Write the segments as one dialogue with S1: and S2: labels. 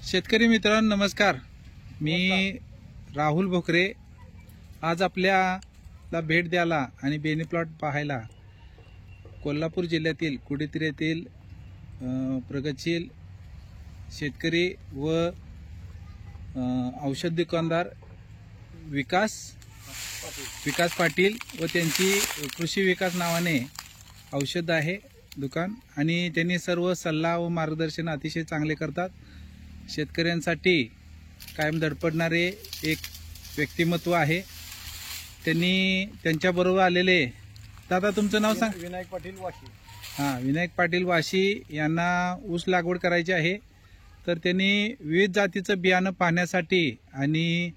S1: शेतकरी मित्रांनो नमस्कार। मी राहुल भोकरे आज आपल्याला भेट द्यायला आणि बेनी प्लॉट पाहायला कोल्हापूर जिल्ह्यातील कुडीत्री येथील प्रगतशील शेतकरी व औषध दुकानदार विकास पाटील व त्यांची कृषी विकास नावाने औषध आहे दुकान आणि त्यांनी सर्व सल्ला व मार्गदर्शन अतिशय चांगले करतात। शेतकऱ्यांसाठी कायम धडपडणारे एक व्यक्तिमत्व आहे। त्यांनी त्यांच्याबरोबर आलेले दादा तुमचं नाव सांग।
S2: विनायक पाटील वाशी।
S1: हां, विनायक पाटील वाशी यांना ऊस लागवड करायची आहे। तर त्यांनी विविध जातीचं बियाणं पाहण्यासाठी आणि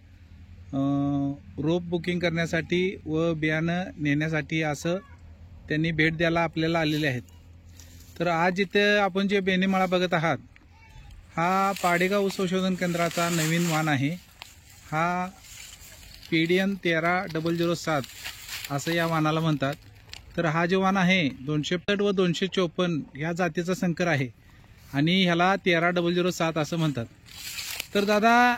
S1: रोप बुकिंग करण्यासाठी व बियाणं नेण्यासाठी असं त्यांनी भेट द्यायला आपल्याला आलेले आहेत। तर आज इथे आपण जे बेनीमाळा बघत आहात हा पाडेगाव ऊस संशोधन केंद्राचा नवीन वाण आहे। हा PDN 13007 असं या वाणाला म्हणतात। तर हा जो वाण आहे 265 व 254 या जातीचा संकर आहे आणि ह्याला 13007 असं म्हणतात। तर दादा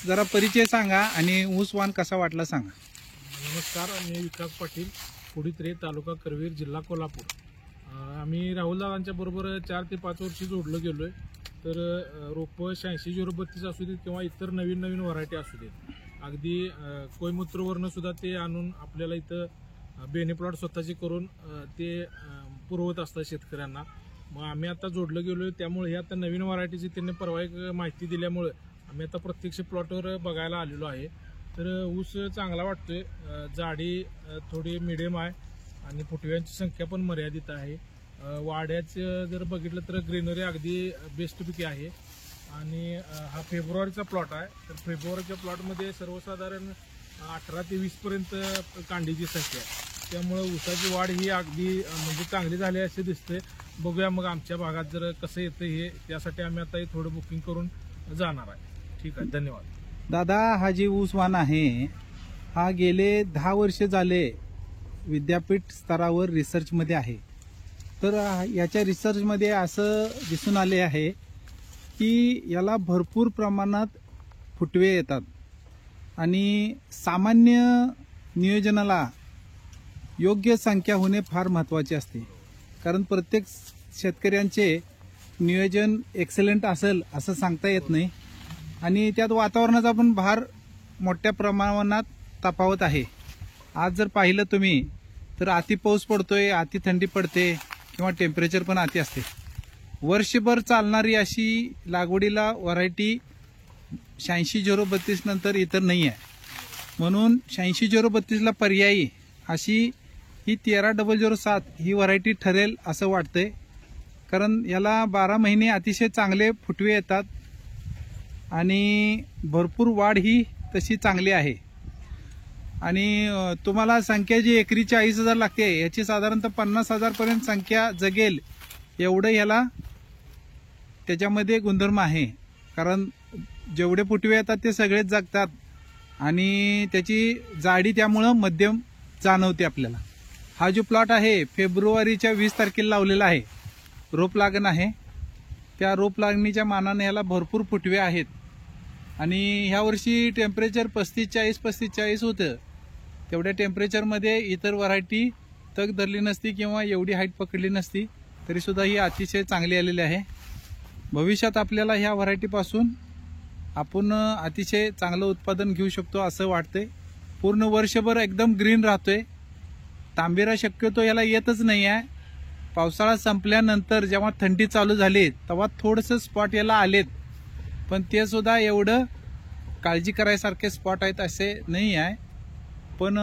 S1: जरा परिचय सांगा आणि ऊस वाण कसा वाटला सांगा।
S2: नमस्कार, मी विकास पाटील, कुडीत्री, तालुका करवीर, जिल्हा कोल्हापूर। आम्ही राहुल दादांच्या बरोबर 4 ते 5 वर्ष जोडलं गेलोय। तर रोप 86-032 असू देत किंवा इतर नवीन व्हरायटी असू देत, अगदी कोयमुत्रवरनं सुद्धा ते आणून आपल्याला इथं बेनी प्लॉट स्वतःचे करून ते पुरवत असतात शेतकऱ्यांना। मग आम्ही आता जोडलं गेलोय, त्यामुळे हे आता नवीन व्हरायटीची त्यांनी परवा एक माहिती दिल्यामुळे आम्ही आता प्रत्यक्ष प्लॉटवर बघायला आलेलो आहे। तर ऊस चांगला वाटतोय, जाडी थोडी मिडियम आहे आणि फुटव्यांची संख्या पण मर्यादित आहे। वाड्याचं जर बघितलं तर ग्रीनरी अगदी बेस्टपैकी आहे आणि हा फेब्रुवारीचा प्लॉट आहे। तर फेब्रुवारीच्या प्लॉटमध्ये सर्वसाधारण 18 ते 20 पर्यंत कांडीची संख्या आहे, त्यामुळे ऊसाची वाढ ही अगदी म्हणजे चांगली झाली असे दिसते। बघूया मग आमच्या भागात जर कसं येतं हे, त्यासाठी आम्ही आता हे थोडं बुकिंग करून जाणार आहे। ठीक आहे, धन्यवाद।
S1: दादा हा जी ऊस वाण आहे हा गेले 10 वर्ष झाले विद्यापीठ स्तरावर रिसर्चमध्ये आहे। तर याच्या रिसर्चमध्ये असं दिसून आले आहे की याला भरपूर प्रमाणात फुटवे येतात आणि सामान्य नियोजनाला योग्य संख्या होणे फार महत्त्वाचे असते, कारण प्रत्येक शेतकऱ्यांचे नियोजन एक्सलंट असेल असं सांगता येत नाही आणि त्यात वातावरणाचा पण फार मोठ्या प्रमाणात तफावत आहे। आज जर पाहिलं तुम्ही तर अति पाऊस पडतोय, अति थंडी पडते किंवा टेम्परेचर पण अति असते। वर्षभर चालणारी अशी लागवडीला व्हरायटी 86-032 नंतर इतर नाही आहे, म्हणून 86-032ला पर्यायी अशी ही 13007 ही व्हरायटी ठरेल असं वाटतंय, कारण याला 12 महिने अतिशय चांगले फुटवे येतात आणि भरपूर वाढ ही तशी चांगली आहे। आणि तुम्हाला संख्या जी एकरी 40,000 लागते याची साधारणतः 50,000 पर्यंत संख्या जगेल एवढं याला त्याच्यामध्ये गुणधर्म आहे, कारण जेवढे फुटवे येतात ते सगळेच जगतात आणि त्याची जाडी त्यामुळं मध्यम जाणवते आपल्याला। हा जो प्लॉट आहे फेब्रुवारीच्या 20 तारखेला लावलेला आहे, रोप लागण आहे। त्या रोप लागणीच्या मानाने याला भरपूर फुटवे आहेत आणि ह्या वर्षी टेम्परेचर 35-40 होतं। तेवढ्या टेम्परेचरमध्ये इतर व्हरायटी तग धरली नसती किंवा एवढी हाईट पकडली नसती, तरी सुद्धा ही अतिशय चांगली आलेली आहे। भविष्यात आपल्याला ह्या व्हरायटीपासून आपण अतिशय चांगलं उत्पादन घेऊ शकतो असं वाटतंय। पूर्ण वर्षभर एकदम ग्रीन राहतोय, तांबेरा शक्यतो याला येतच नाही आहे। पावसाळा संपल्यानंतर जेव्हा थंडी चालू झाली तेव्हा थोडंसं स्पॉट याला आलेत, पण ते सुद्धा एवढं काळजी करायसारखे स्पॉट आहेत असे नाही आहे। पण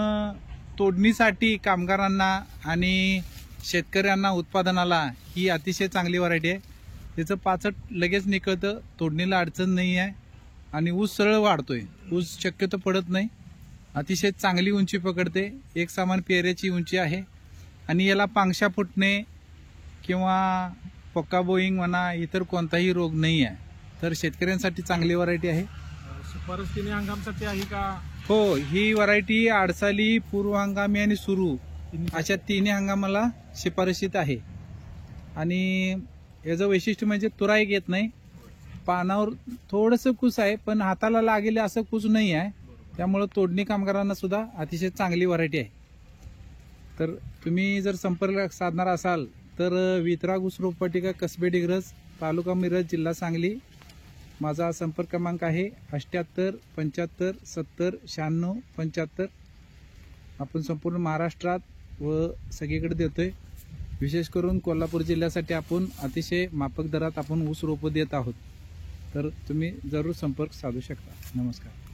S1: तोडणीसाठी कामगारांना आणि शेतकऱ्यांना उत्पादनाला ही अतिशय चांगली व्हरायटी आहे। त्याचं पाचट लगेच निकळतं, तोडणीला अडचण नाही आहे आणि ऊस सरळ वाढतोय, ऊस शक्यतो पडत नाही, अतिशय चांगली उंची पकडते, एक समान पेरेची उंची आहे आणि याला पांगशा फुटणे किंवा पक्का बोईंग म्हणा इतर कोणताही रोग नाही आहे। तर शेतकऱ्यांसाठी चांगली व्हरायटी आहे।
S2: शिफारस तिन्ही हंगामासाठी आहे का?
S1: हो, ही व्हरायटी आडसाली, पूर्व हंगामी आणि सुरू अशा तिन्ही हंगामाला शिफारशीत आहे आणि याचं वैशिष्ट्य म्हणजे तुरा एक येत नाही, पानावर थोडंसं कुस आहे, पण हाताला लागेल असं कुस नाही आहे. त्यामुळं तोडणी कामगारांना सुद्धा अतिशय चांगली व्हरायटी आहे. तर तुम्ही जर संपर्क साधणार असाल तर वितराग ऊस रोपवाटिका, कसबे डिग्रज, तालुका मिरज, जिल्हा सांगली. माझा संपर्क क्रमांक आहे 78 75 70 96 75. आपण संपूर्ण महाराष्ट्रात व सगळीकडे देतोय. विशेष करून कोल्हापूर जिल्ह्यासाठी आपण अतिशय माफक दरात आपण ऊस रोपं देत आहोत. तर तुम्ही जरूर संपर्क साधू शकता. नमस्कार.